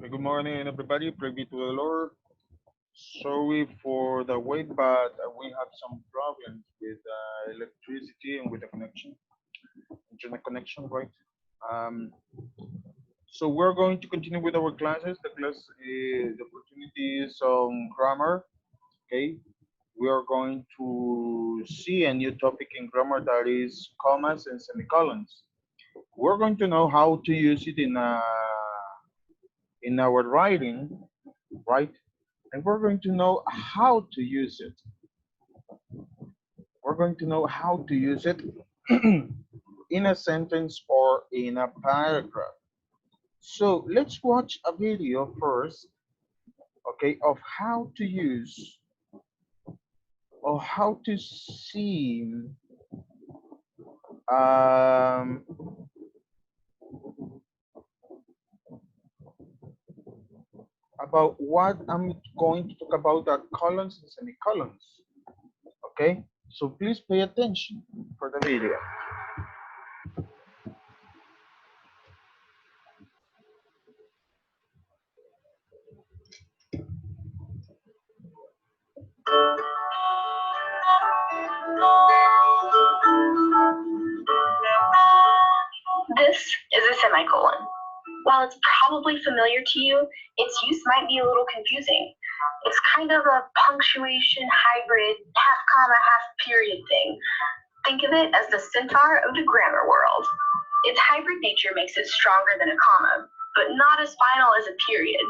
Good morning, everybody. Praise be to the Lord. Sorry for the wait, but we have some problems with electricity and with the connection, internet connection, right? Um, so we're going to continue with our classes. The opportunity is on grammar. Okay, we are going to see a new topic in grammar that is commas and semicolons. We're going to know how to use it in our writing, right? And we're going to know how to use it. We're going to know how to use it in a sentence or in a paragraph. So let's watch a video first, okay, of how to use or how to see um, about what I'm going to talk about, the colons and semicolons, okay? So please pay attention for the video. This is a semicolon. While it's probably familiar to you, its use might be a little confusing. It's kind of a punctuation hybrid, half comma, half period thing. Think of it as the centaur of the grammar world. Its hybrid nature makes it stronger than a comma, but not as final as a period.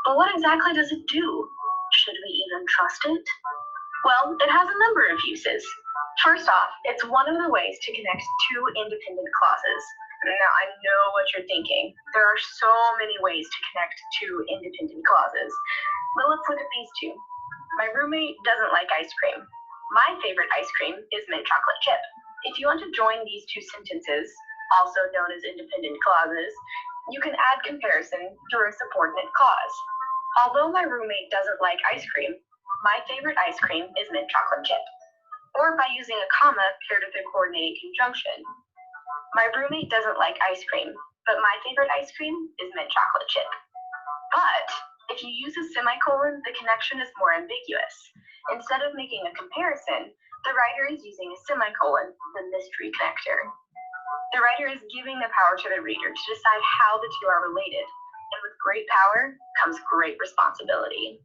But what exactly does it do? Should we even trust it? Well, it has a number of uses. First off, it's one of the ways to connect two independent clauses. Now, I know what you're thinking. There are so many ways to connect two independent clauses. But let's look at these two. My roommate doesn't like ice cream. My favorite ice cream is mint chocolate chip. If you want to join these two sentences, also known as independent clauses, you can add comparison through a subordinate clause. Although my roommate doesn't like ice cream, my favorite ice cream is mint chocolate chip. Or by using a comma paired with a coordinating conjunction. My roommate doesn't like ice cream, but my favorite ice cream is mint chocolate chip. But if you use a semicolon, the connection is more ambiguous. Instead of making a comparison, the writer is using a semicolon, the mystery connector. The writer is giving the power to the reader to decide how the two are related, and with great power comes great responsibility.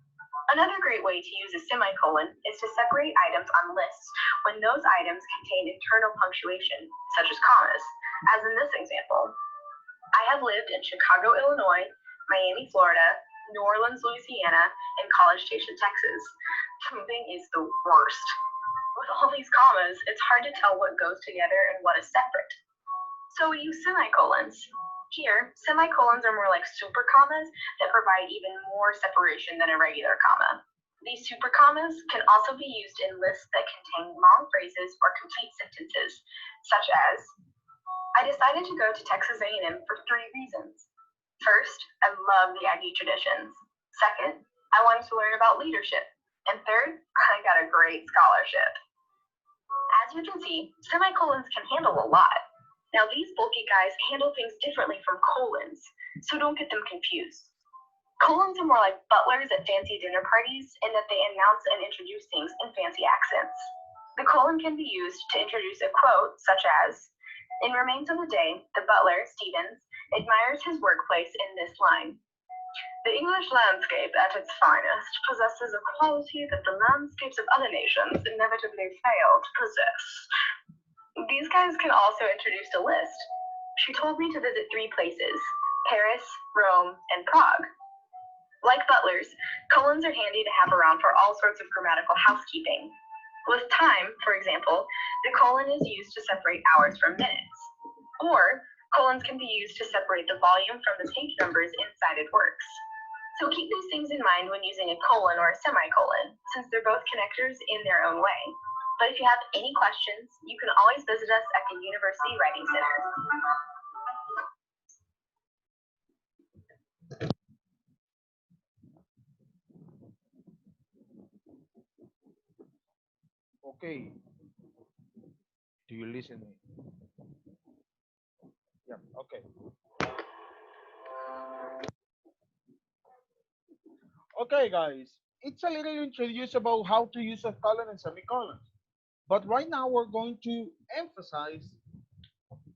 Another great way to use a semicolon is to separate items on lists when those items contain internal punctuation, such as commas, as in this example. I have lived in Chicago, Illinois, Miami, Florida, New Orleans, Louisiana, and College Station, Texas. Moving is the worst. With all these commas, it's hard to tell what goes together and what is separate. So we use semicolons. Here, semicolons are more like super commas that provide even more separation than a regular comma. These super commas can also be used in lists that contain long phrases or complete sentences, such as, I decided to go to Texas A&M for 3 reasons. First, I love the Aggie traditions. Second, I wanted to learn about leadership. And third, I got a great scholarship. As you can see, semicolons can handle a lot. Now, these bulky guys handle things differently from colons, so don't get them confused. Colons are more like butlers at fancy dinner parties in that they announce and introduce things in fancy accents. The colon can be used to introduce a quote, such as, in Remains of the Day, the butler, Stevens, admires his workplace in this line. The English landscape at its finest possesses a quality that the landscapes of other nations inevitably fail to possess. These guys can also introduce a list. She told me to visit 3 places, Paris, Rome, and Prague. Like butlers, colons are handy to have around for all sorts of grammatical housekeeping. With time, for example, the colon is used to separate hours from minutes. Or, colons can be used to separate the volume from the page numbers in cited works. So keep these things in mind when using a colon or a semicolon, since they're both connectors in their own way. But if you have any questions, you can always visit us at the University Writing Center. Okay, do you listen me? Yeah, okay. Okay, guys, it's a little introduced about how to use a colon and semicolons. But right now we're going to emphasize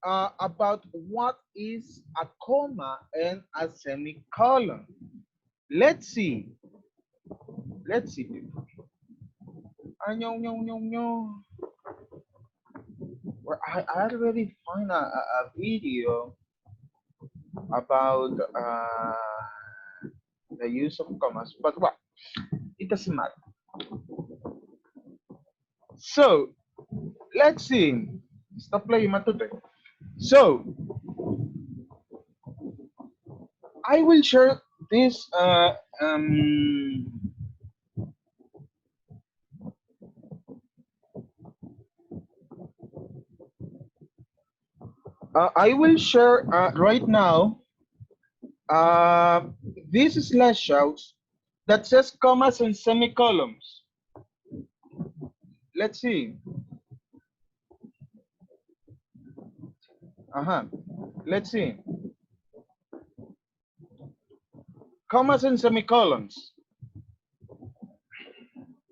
about what is a comma and a semicolon. Let's see. Let's see, people. No, no, no, no. Well, I already find a video about the use of commas, but what? It doesn't matter. So let's see. Stop playing matute. So I will share this. I will share right now uh, this slideshows that says commas and semicolons. Let's see. Uh-huh. Let's see. Commas and semicolons.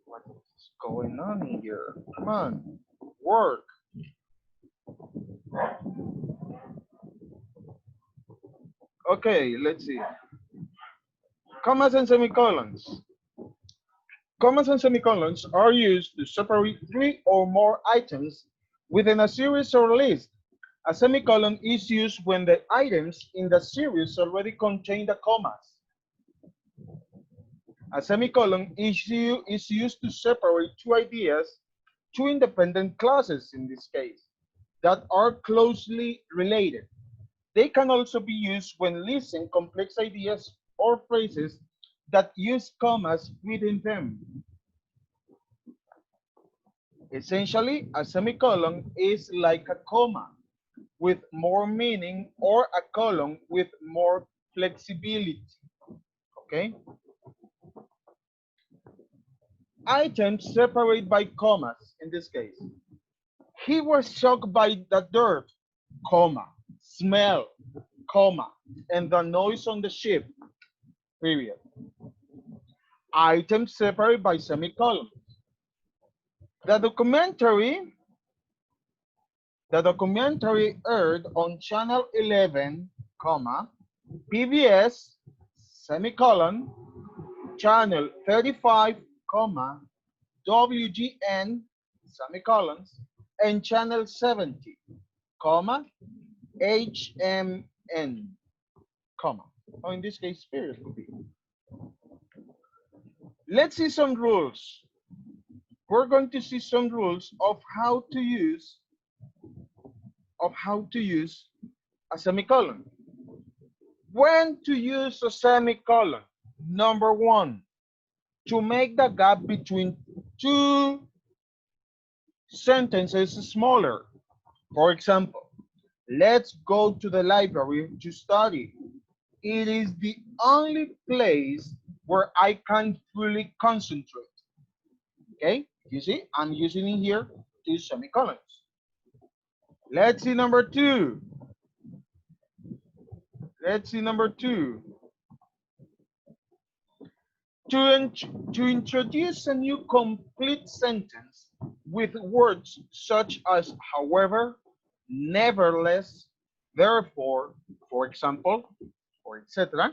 What is going on here? Come on. Work. Okay, let's see. Commas and semicolons. Commas and semicolons are used to separate three or more items within a series or list. A semicolon is used when the items in the series already contain the commas. A semicolon is used to separate two ideas, two independent clauses in this case, that are closely related. They can also be used when listing complex ideas or phrases that use commas within them. Essentially, a semicolon is like a comma with more meaning or a colon with more flexibility. Okay? Items separate by commas in this case. He was shocked by the dirt, comma, smell, comma, and the noise on the ship, period. Items separate by semicolon. The documentary, the documentary aired on Channel 11, comma, PBS, semicolon, Channel 35, comma, WGN, semicolons, and Channel 70, comma, HMN, comma. Or in this case, period could be. Let's see some rules. We're going to see some rules of how to use a semicolon. When to use a semicolon? Number one, to make the gap between two sentences smaller. For example, let's go to the library to study. It is the only place where I can fully concentrate. Okay, you see, I'm using in here two semicolons. Let's see number two. Let's see number two. To introduce a new complete sentence with words such as however, nevertheless, therefore, for example, or etc.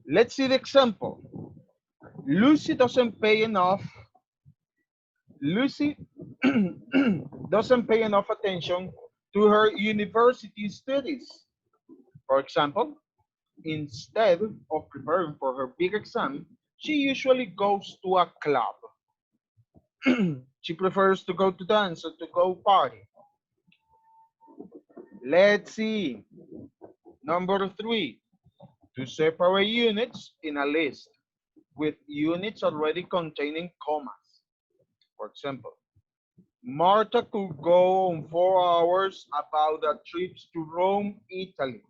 Let's see the example. Lucy doesn't pay enough. Lucy doesn't pay enough attention to her university studies. For example, instead of preparing for her big exam, she usually goes to a club. She prefers to go to dance or to go party. Let's see. Number three, to separate units in a list with units already containing commas. For example, Martha could go on 4 hours about the trips to Rome, Italy,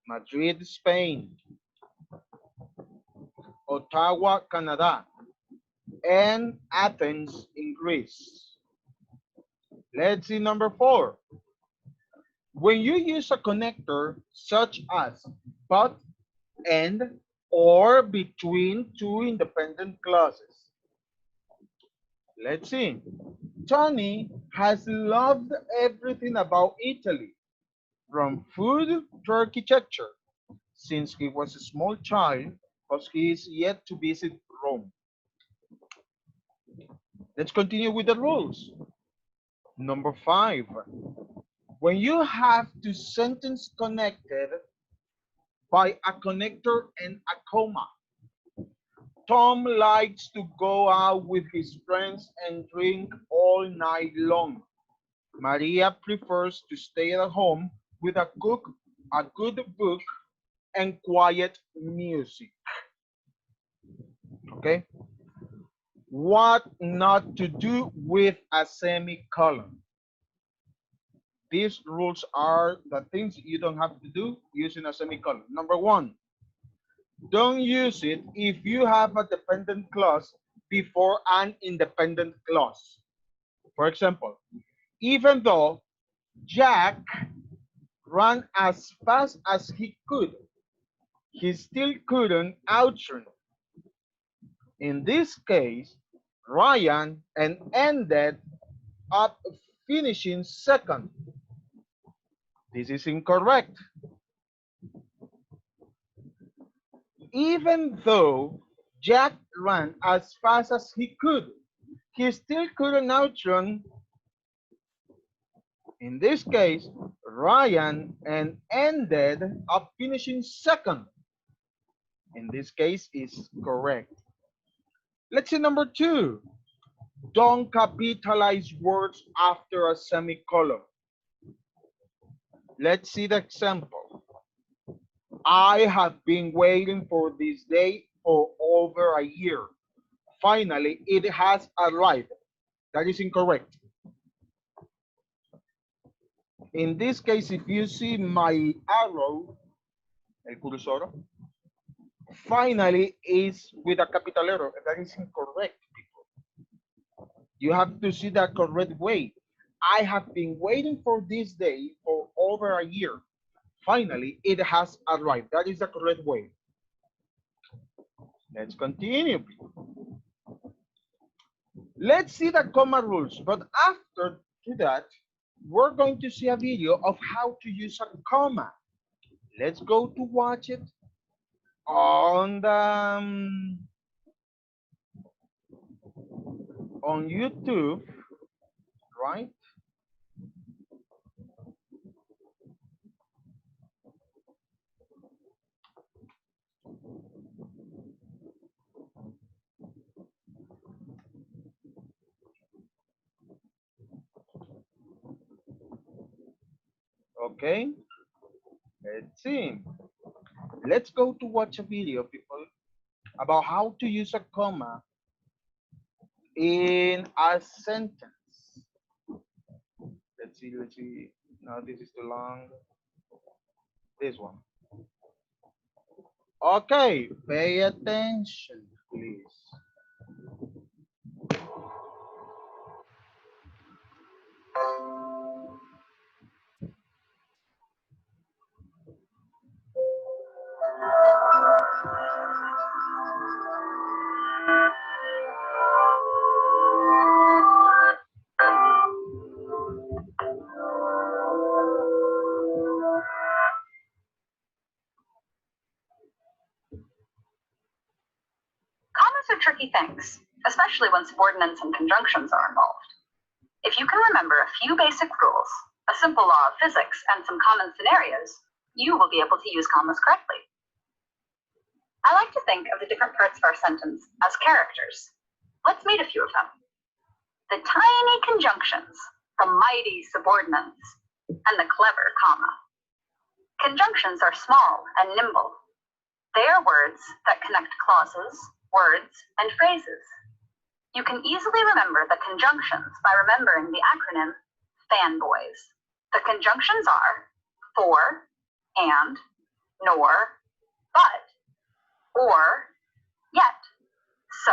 Madrid, Spain, Ottawa, Canada, and Athens in Greece. Let's see number four. When you use a connector such as but, and, or between two independent clauses. Let's see. Tony has loved everything about Italy, from food to architecture, since he was a small child, but he is yet to visit Rome. Let's continue with the rules. Number 5. When you have two sentences connected by a connector and a comma, Tom likes to go out with his friends and drink all night long. Maria prefers to stay at home with a good book, and quiet music. Okay? What not to do with a semicolon. These rules are the things you don't have to do using a semicolon. Number 1, don't use it if you have a dependent clause before an independent clause. For example, even though Jack ran as fast as he could, he still couldn't outrun. In this case, Ryan ended up finishing second. This is incorrect. Even though Jack ran as fast as he could, he still couldn't outrun. In this case, Ryan ended up finishing second. In this case is correct. Let's see number 2. Don't capitalize words after a semicolon. Let's see the example. I have been waiting for this day for over a year. Finally, it has arrived. That is incorrect. In this case, if you see my arrow, el cursor, finally is with a capital letter. That is incorrect, people. You have to see the correct way. I have been waiting for this day for over a year. Finally, it has arrived. That is the correct way. Let's continue. Let's see the comma rules, but after that, we're going to see a video of how to use a comma. Let's go to watch it on the on YouTube, right? Okay, let's see. Let's go to watch a video, people, about how to use a comma in a sentence. Let's see. No, this is too long. This one. Okay, pay attention, please. Commas are tricky things, especially when subordinates and conjunctions are involved. If you can remember a few basic rules, a simple law of physics, and some common scenarios, you will be able to use commas correctly. I like to think of the different parts of our sentence as characters. Let's meet a few of them. The tiny conjunctions, the mighty subordinates, and the clever comma. Conjunctions are small and nimble. They are words that connect clauses, words, and phrases. You can easily remember the conjunctions by remembering the acronym FANBOYS. The conjunctions are for, and, nor, but, or, yet, so.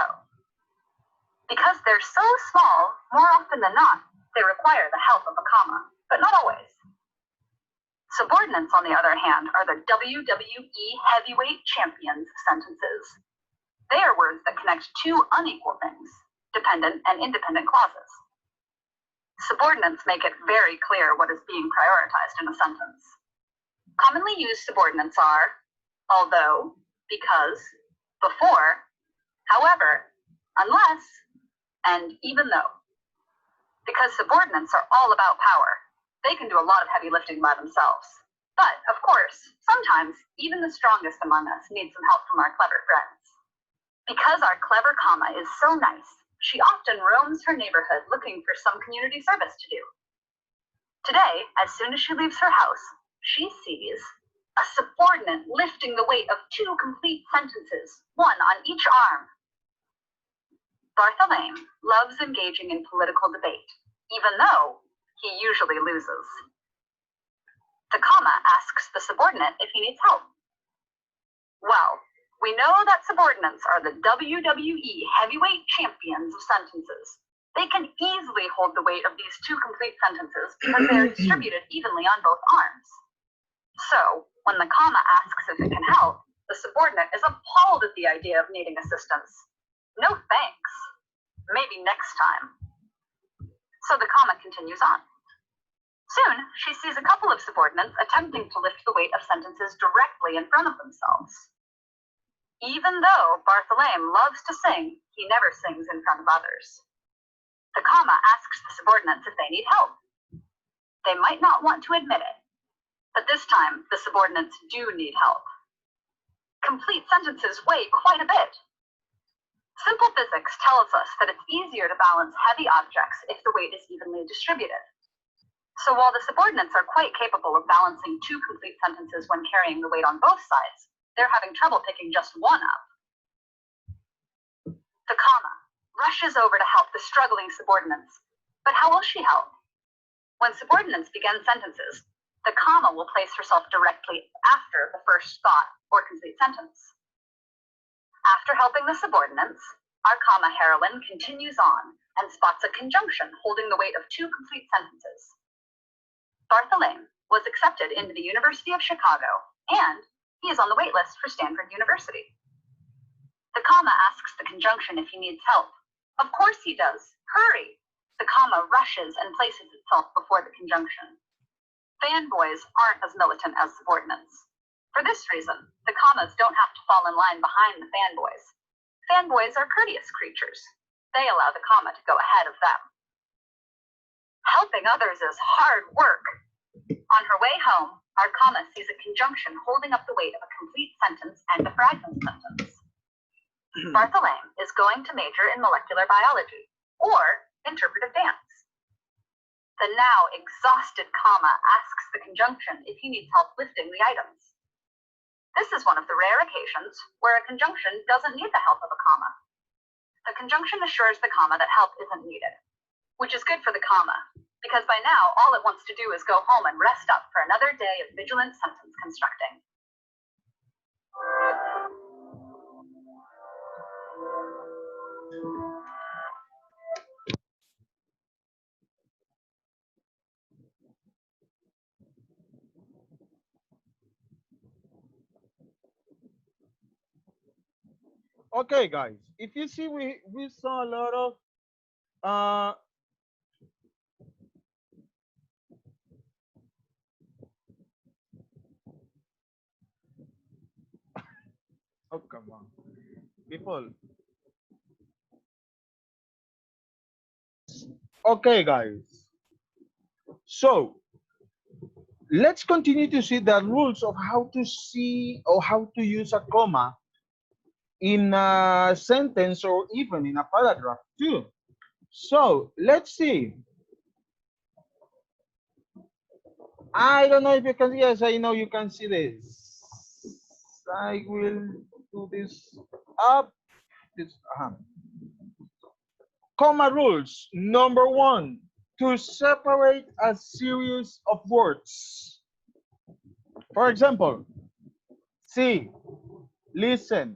Because they're so small, more often than not, they require the help of a comma, but not always. Subordinates, on the other hand, are the WWE heavyweight champions of sentences. They are words that connect two unequal things, dependent and independent clauses. Subordinates make it very clear what is being prioritized in a sentence. Commonly used subordinates are although, because, before, however, unless, and even though. Because subordinates are all about power, they can do a lot of heavy lifting by themselves. But, of course, sometimes even the strongest among us need some help from our clever friends. Because our clever comma is so nice, she often roams her neighborhood looking for some community service to do. Today, as soon as she leaves her house, she sees a subordinate lifting the weight of two complete sentences, one on each arm. Bartholomew loves engaging in political debate, even though he usually loses. The comma asks the subordinate if he needs help. Well, we know that subordinates are the WWE heavyweight champions of sentences. They can easily hold the weight of these two complete sentences because they are distributed evenly on both arms. So, when the comma asks if it can help, the subordinate is appalled at the idea of needing assistance. No thanks. Maybe next time. So the comma continues on. Soon, she sees a couple of subordinates attempting to lift the weight of sentences directly in front of themselves. Even though Bartholomew loves to sing, he never sings in front of others. The comma asks the subordinates if they need help. They might not want to admit it, but this time the subordinates do need help. Complete sentences weigh quite a bit. Simple physics tells us that it's easier to balance heavy objects if the weight is evenly distributed. So while the subordinates are quite capable of balancing two complete sentences when carrying the weight on both sides, they're having trouble picking just one up. The comma rushes over to help the struggling subordinates. But how will she help? When subordinates begin sentences, the comma will place herself directly after the first thought or complete sentence. After helping the subordinates, our comma heroine continues on and spots a conjunction holding the weight of two complete sentences. Bartholomew was accepted into the University of Chicago, and he is on the wait list for Stanford University. The comma asks the conjunction if he needs help. Of course he does. Hurry! The comma rushes and places itself before the conjunction. Fanboys aren't as militant as subordinates. For this reason, the commas don't have to fall in line behind the fanboys. Fanboys are courteous creatures. They allow the comma to go ahead of them. Helping others is hard work. On her way home, our comma sees a conjunction holding up the weight of a complete sentence and a fragment sentence. Bartholomew is going to major in molecular biology, or interpretive dance. The now exhausted comma asks the conjunction if he needs help lifting the items. This is one of the rare occasions where a conjunction doesn't need the help of a comma. The conjunction assures the comma that help isn't needed, which is good for the comma, because by now all it wants to do is go home and rest up for another day of vigilant sentence constructing. Okay, guys. If you see, we saw a lot of uh oh, come on, people. Okay, guys. So let's continue to see the rules of how to see or how to use a comma in a sentence or even in a paragraph too. So let's see. I don't know if you can. Yes, I know you can see this. I will do this up. This comma rules. Number one, to separate a series of words. For example, see, listen,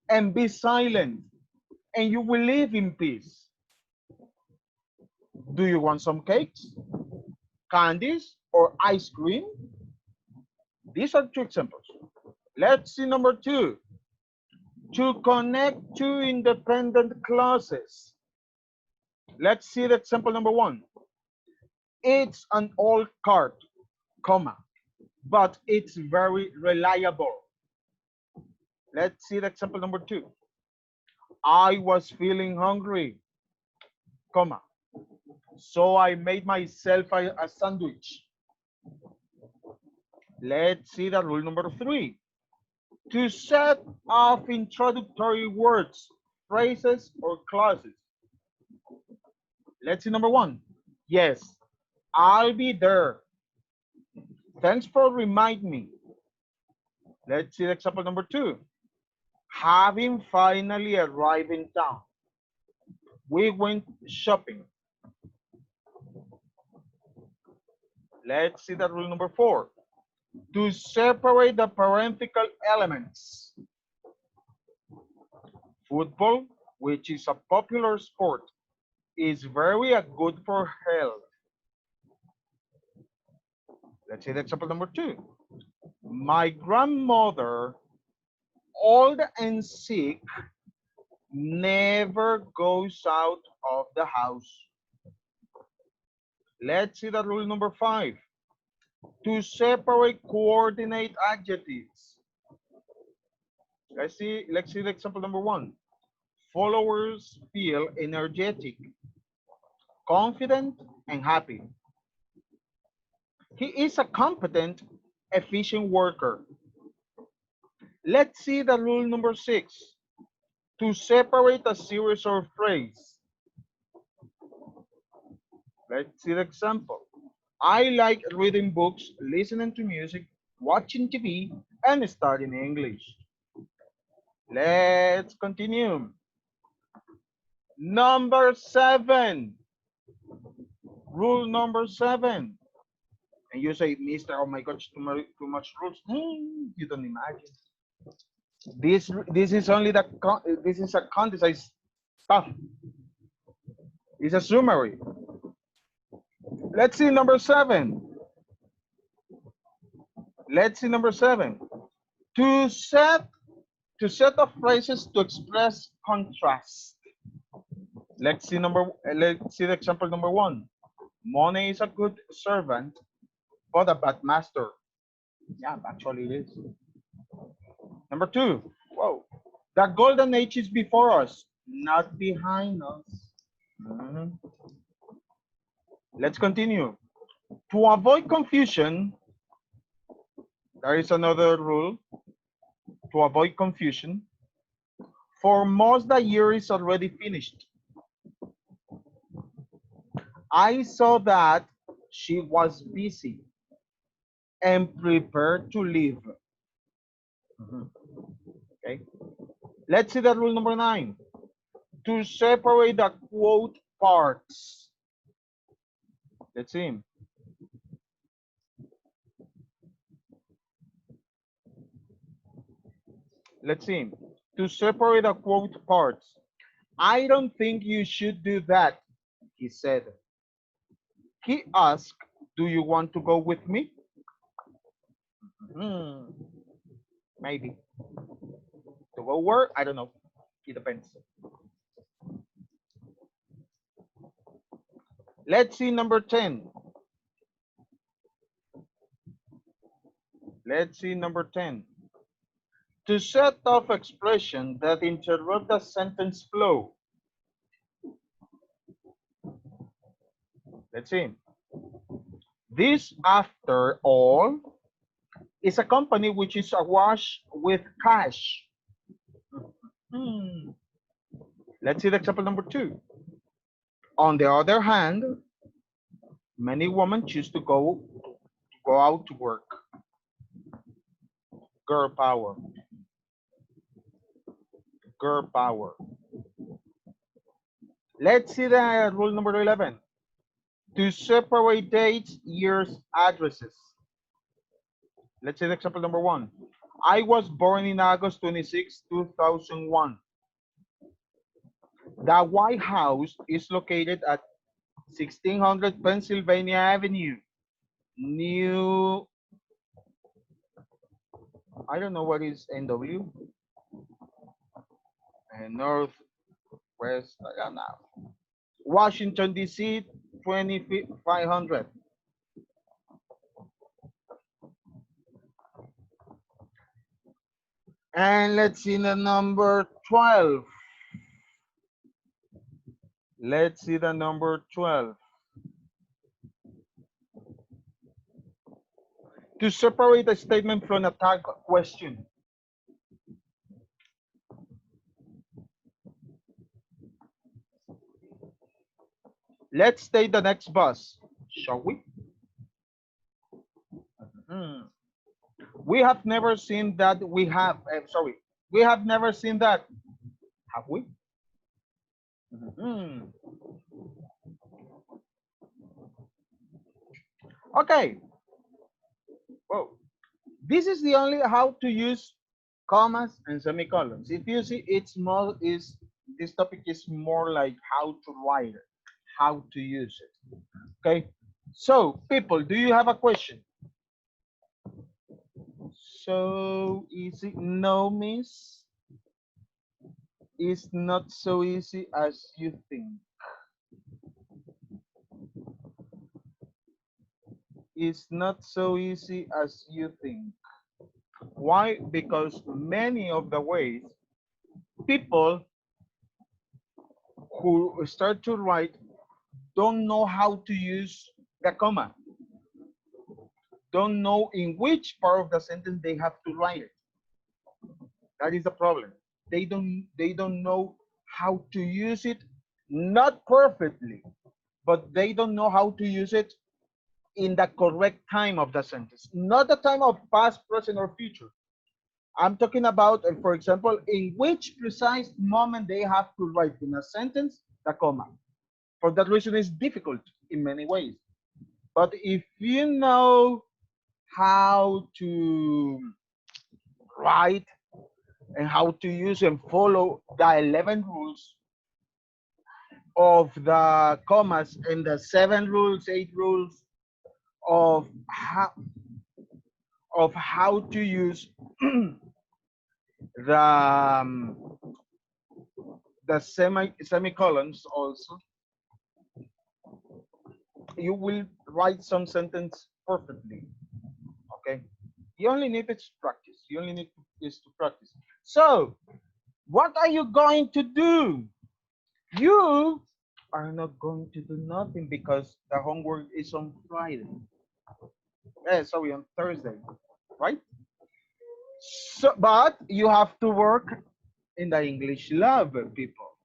and be silent, and you will live in peace. Do you want some cakes, candies, or ice cream? These are two examples. Let's see number two. To connect two independent clauses. Let's see the example number one. It's an old car, comma, but it's very reliable. Let's see the example number two. I was feeling hungry, comma, so I made myself a sandwich. Let's see the rule number three. To set off introductory words, phrases, or clauses. Let's see number one. Yes, I'll be there. Thanks for reminding me. Let's see example number two. Having finally arrived in town, we went shopping. Let's see the rule number four. To separate the parenthetical elements. Football, which is a popular sport, is very good for health. Let's see the example number two. My grandmother, old and sick, never goes out of the house. Let's see the rule number five. To separate coordinate adjectives. Let's see the example number one. Followers feel energetic, confident, and happy. He is a competent, efficient worker. Let's see the rule number six. To separate a series or phrase. Let's see the example. I like reading books, listening to music, watching TV, and studying English. Let's continue. Number seven. Rule number seven. And you say, Mister, oh my gosh, too much rules. You don't imagine. This is only this is a condensed stuff. It's a summary. Let's see number seven. Let's see number seven. To set of phrases to express contrast. Let's see the example number one. Money is a good servant, but a bad master. Yeah, actually it is. Number two. Whoa. The golden age is before us, not behind us. Let's continue. To avoid confusion, there is another rule. To avoid confusion, for most the year is already finished. I saw that she was busy and prepared to leave. Okay. Let's see the rule number 9. To separate the quote parts. Let's see. Let's see. To separate the quote parts. I don't think you should do that, he said. He asked, do you want to go with me? Maybe. To go where? I don't know. It depends. Let's see number 10. Let's see number 10. To set off expression that interrupt the sentence flow. Let's see. This, after all, is a company which is awash with cash. Let's see the example number 2. On the other hand, many women choose to go out to work. Girl power. Girl power. Let's see the rule number 11. To separate dates, years, addresses. Let's see the example number 1. I was born in August 26, 2001. The White House is located at 1600 Pennsylvania Avenue, New I don't know what is NW and Northwest. I don't know. Washington DC 2500. And let's see the number 12. Let's see the number 12. To separate a statement from a tag question. Let's take the next bus, shall we? Hmm. We have never seen that. Sorry. We have never seen that. Have we? Hmm. Okay. Whoa. This is the only how to use commas and semicolons. If you see, it's more is this topic is more like how to write it, how to use it. Okay. So, people, do you have a question? So easy? No, miss. It's not so easy as you think. It's not so easy as you think. Why? Because many of the ways people who start to write don't know how to use the comma, don't know in which part of the sentence they have to write it. That is the problem. They don't know how to use it, not perfectly, but they don't know how to use it in the correct time of the sentence, not the time of past, present, or future. I'm talking about, for example, in which precise moment they have to write in a sentence the comma. For that reason, it's difficult in many ways. But if you know how to write and how to use and follow the 11 rules of the commas and the 7 rules, 8 rules of how to use the semicolons also, you will write some sentence perfectly. Okay, you only need to practice. You only need is to practice. So what are you going to do? You are not going to do nothing because the homework is on Friday. Sorry, on Thursday, right? So, but you have to work in the English lab, people.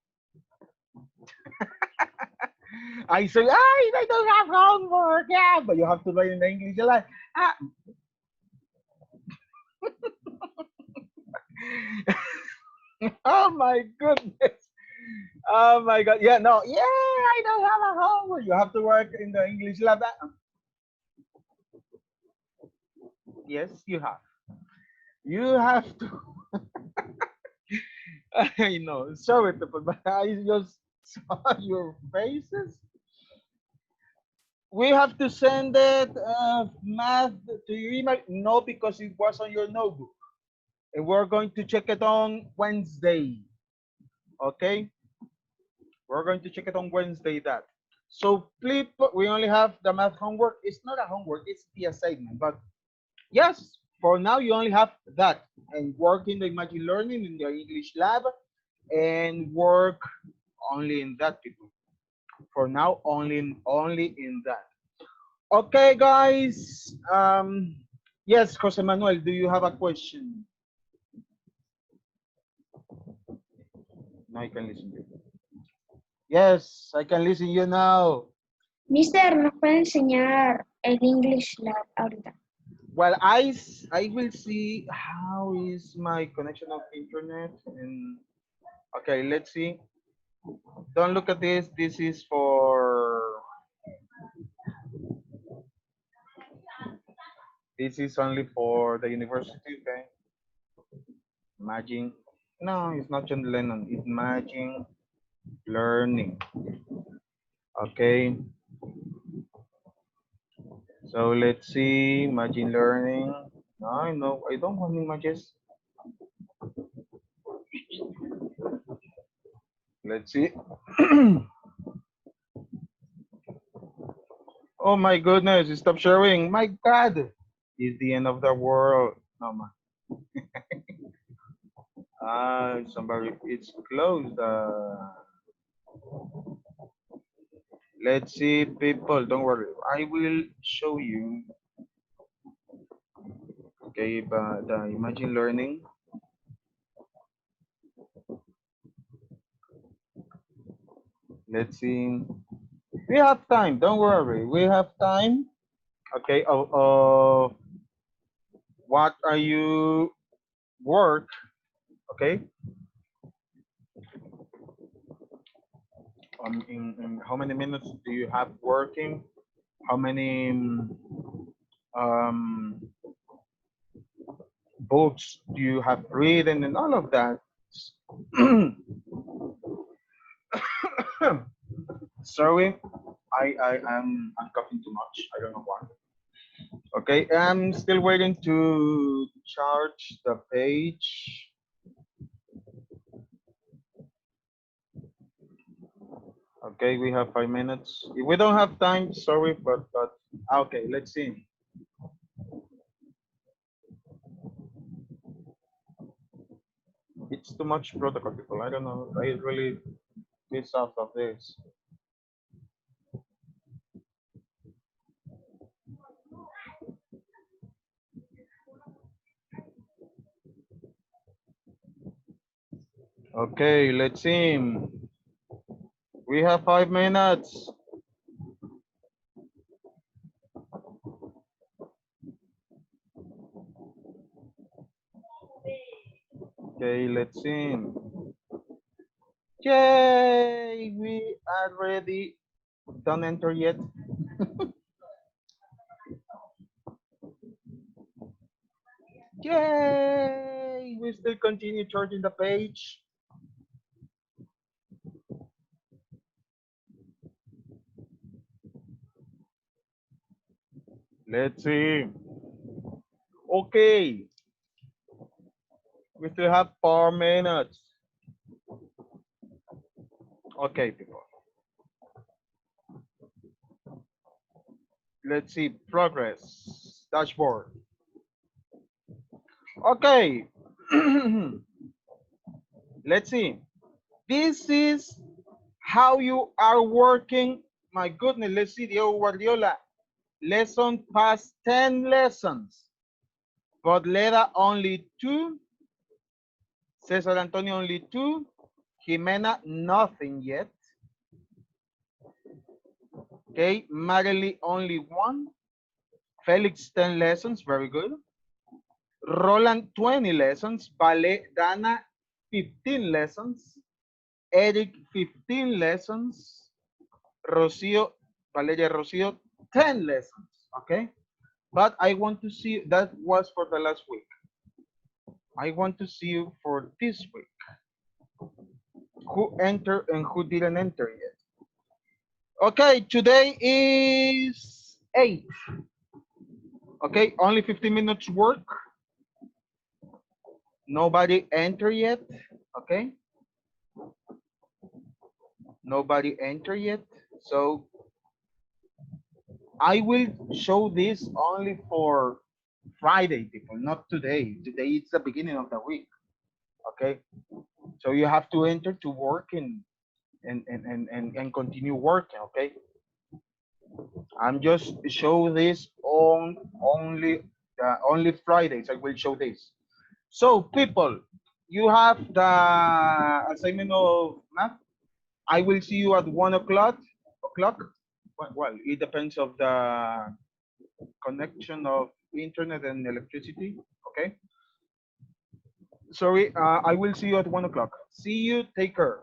I say, I don't have homework. Yeah, but you have to write in the English lab. Ah. Oh my goodness. Oh my God. Yeah, no. Yeah, I don't have a homework. You have to work in the English lab. Yes, you have. You have to. I know. Sorry, people, but I just saw your faces. We have to send it math to your email. No, because it was on your notebook. And we're going to check it on Wednesday. Okay? We're going to check it on Wednesday that. So please, we only have the math homework. It's not a homework, it's the assignment. But yes, for now you only have that. And work in the Imagine Learning in the English lab and work only in that, people. For now, only in that. Okay, guys. Yes, Jose Manuel, do you have a question? No, I can listen to you. Yes, I can listen you now. Mister, ¿nos puede enseñar el English Lab ahorita? Well, I will see how is my connection of internet and okay, let's see. Don't look at this. This is for this is only for the university, okay? Imagine. No, it's not John Lennon. It's Imagine Learning. Okay. So let's see. Imagine Learning. I know, I don't want images. Let's see. Oh my goodness, stop sharing. My God, it's the end of the world. No, man. Somebody, it's closed. Let's see, people, don't worry. I will show you, okay, but imagine learning. Let's see. We have time, don't worry. We have time, okay, of what are you work, okay? In how many minutes do you have working? How many um, books do you have read and all of that? Sorry, I'm coughing too much. I don't know why. Okay, I'm still waiting to charge the page. Okay, we have 5 minutes. If we don't have time, sorry, but okay, let's see. It's too much protocol, people. I don't know. I really miss out of this. Okay, let's see. We have 5 minutes. Okay, let's see. Yay! We are ready. Don't enter yet. Yay! We still continue charging the page. Let's see. Okay. We still have 4 minutes. Okay, people. Let's see. Progress. Dashboard. Okay. Let's see. This is how you are working. My goodness, let's see, Diego Guardiola. Lesson past 10 lessons. But Leda only 2. Cesar Antonio only 2. Jimena nothing yet. Okay, Magali only 1. Felix 10 lessons, very good. Roland 20 lessons. Vale Dana 15 lessons. Eric 15 lessons. Rocio, Valeria Rocio 10 lessons. Okay, but I want to see, that was for the last week. I want to see you for this week. Who entered and who didn't enter yet. Okay, today is 8. Okay, only 15 minutes work. Nobody entered yet. Okay. Nobody entered yet. So I will show this only for Friday, people, not today. Today it's the beginning of the week. Okay. So you have to enter to work and continue working. Okay. I'm just show this on only Fridays. I will show this. So people, you have the assignment of math. I will see you at 1 o'clock. Well, it depends of the connection of internet and electricity. Okay. Sorry, I will see you at 1 o'clock. See you. Take care.